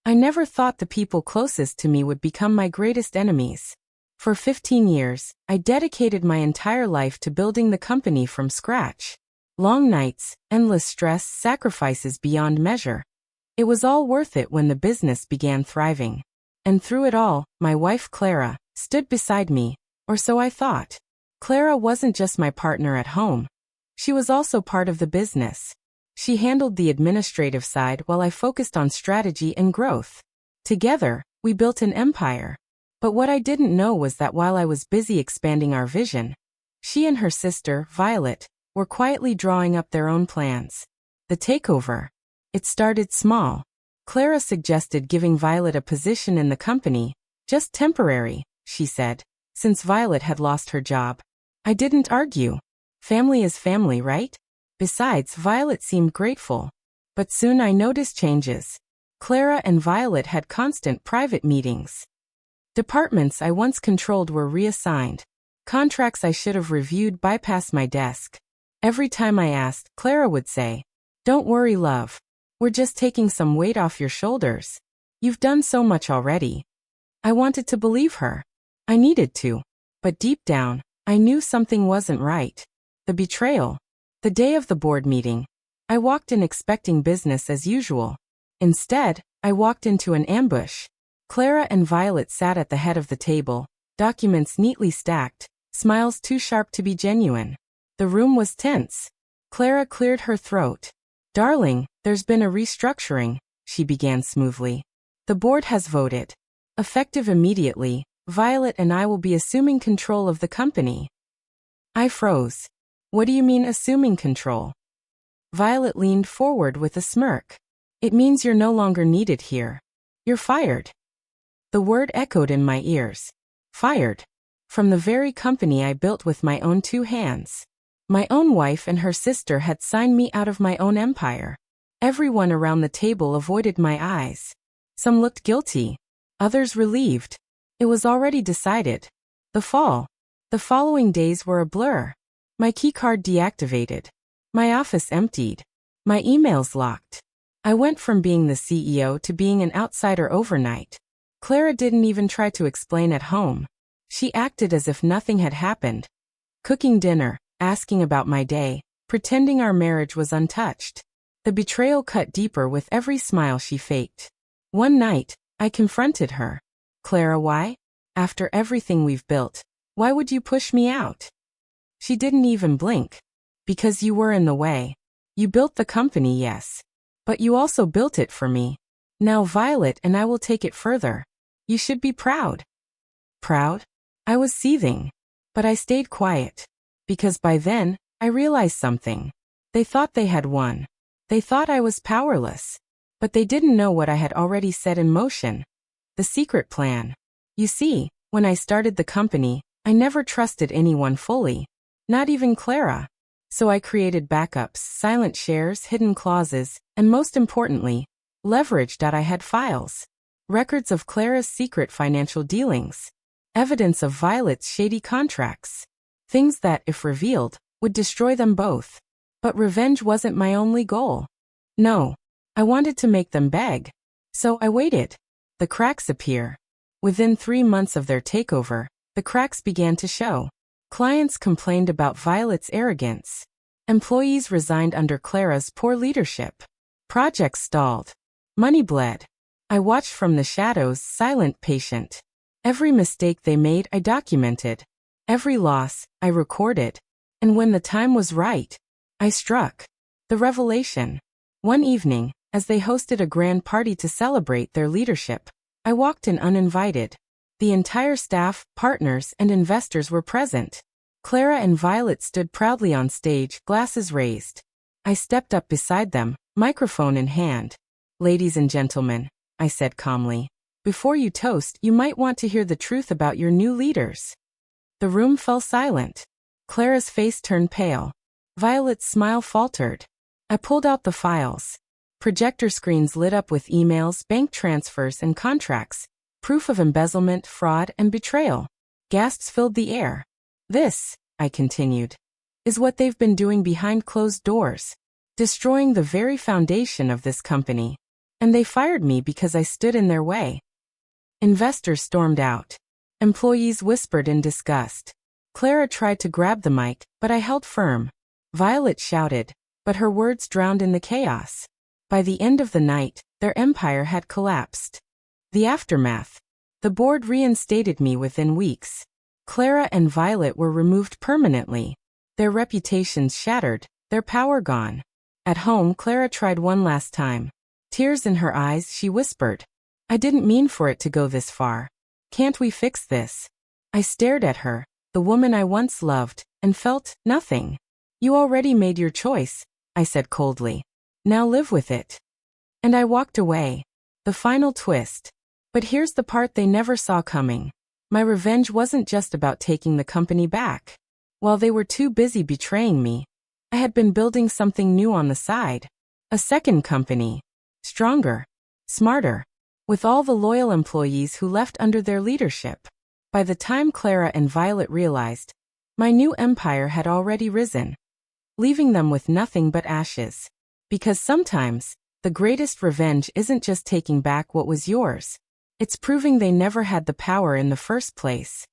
I never thought the people closest to me would become my greatest enemies. For 15 years, I dedicated my entire life to building the company from scratch. Long nights, endless stress, sacrifices beyond measure. It was all worth it when the business began thriving. And through it all, my wife Clara stood beside me, or so I thought. Clara wasn't just my partner at home. She was also part of the business. She handled the administrative side while I focused on strategy and growth. Together, we built an empire. But what I didn't know was that while I was busy expanding our vision, she and her sister, Violet, were quietly drawing up their own plans. The takeover. It started small. Clara suggested giving Violet a position in the company, just temporary, she said, since Violet had lost her job. I didn't argue. Family is family, right? Besides, Violet seemed grateful. But soon I noticed changes. Clara and Violet had constant private meetings. Departments I once controlled were reassigned. Contracts I should have reviewed bypassed my desk. Every time I asked, Clara would say, "Don't worry, love. We're just taking some weight off your shoulders. You've done so much already." I wanted to believe her. I needed to. But deep down, I knew something wasn't right. The betrayal. The day of the board meeting. I walked in expecting business as usual. Instead, I walked into an ambush. Clara and Violet sat at the head of the table, documents neatly stacked, smiles too sharp to be genuine. The room was tense. Clara cleared her throat. "Darling, there's been a restructuring," she began smoothly. "The board has voted. Effective immediately, Violet and I will be assuming control of the company." I froze. "What do you mean assuming control?" Violet leaned forward with a smirk. "It means you're no longer needed here. You're fired." The word echoed in my ears. Fired. From the very company I built with my own two hands. My own wife and her sister had signed me out of my own empire. Everyone around the table avoided my eyes. Some looked guilty. Others relieved. It was already decided. The following days were a blur. My keycard deactivated. My office emptied. My emails locked. I went from being the CEO to being an outsider overnight. Clara didn't even try to explain at home. She acted as if nothing had happened. Cooking dinner, asking about my day, pretending our marriage was untouched. The betrayal cut deeper with every smile she faked. One night, I confronted her. "Clara, why? After everything we've built, why would you push me out?" She didn't even blink. "Because you were in the way. You built the company, yes. But you also built it for me. Now Violet and I will take it further. You should be proud." Proud? I was seething. But I stayed quiet. Because by then, I realized something. They thought they had won. They thought I was powerless. But they didn't know what I had already set in motion. The secret plan. You see, when I started the company, I never trusted anyone fully. Not even Clara. So I created backups, silent shares, hidden clauses, and most importantly, leverage that I had files. Records of Clara's secret financial dealings. Evidence of Violet's shady contracts. Things that, if revealed, would destroy them both. But revenge wasn't my only goal. No. I wanted to make them beg. So I waited. The cracks appear. Within 3 months of their takeover, the cracks began to show. Clients complained about Violet's arrogance. Employees resigned under Clara's poor leadership. Projects stalled. Money bled. I watched from the shadows, silent, patient. Every mistake they made, I documented. Every loss, I recorded. And when the time was right, I struck. The revelation. One evening, as they hosted a grand party to celebrate their leadership, I walked in uninvited. The entire staff, partners, and investors were present. Clara and Violet stood proudly on stage, glasses raised. I stepped up beside them, microphone in hand. "Ladies and gentlemen," I said calmly, "before you toast, you might want to hear the truth about your new leaders." The room fell silent. Clara's face turned pale. Violet's smile faltered. I pulled out the files. Projector screens lit up with emails, bank transfers, and contracts. Proof of embezzlement, fraud, and betrayal. Gasps filled the air. "This," I continued, "is what they've been doing behind closed doors. Destroying the very foundation of this company. And they fired me because I stood in their way. Investors stormed out. Employees whispered in disgust. Clara tried to grab the mic, but I held firm. Violet shouted, but her words drowned in the chaos. By the end of the night, their empire had collapsed. The aftermath. The board reinstated me within weeks. Clara and Violet were removed permanently. Their reputations shattered, their power gone. At home, Clara tried one last time. Tears in her eyes, she whispered, "I didn't mean for it to go this far. Can't we fix this?" I stared at her, the woman I once loved, and felt nothing. "You already made your choice," I said coldly. "Now live with it." And I walked away. The final twist. But here's the part they never saw coming. My revenge wasn't just about taking the company back. While they were too busy betraying me, I had been building something new on the side. A second company. Stronger. Smarter. With all the loyal employees who left under their leadership. By the time Clara and Violet realized, my new empire had already risen, leaving them with nothing but ashes. Because sometimes, the greatest revenge isn't just taking back what was yours. It's proving they never had the power in the first place.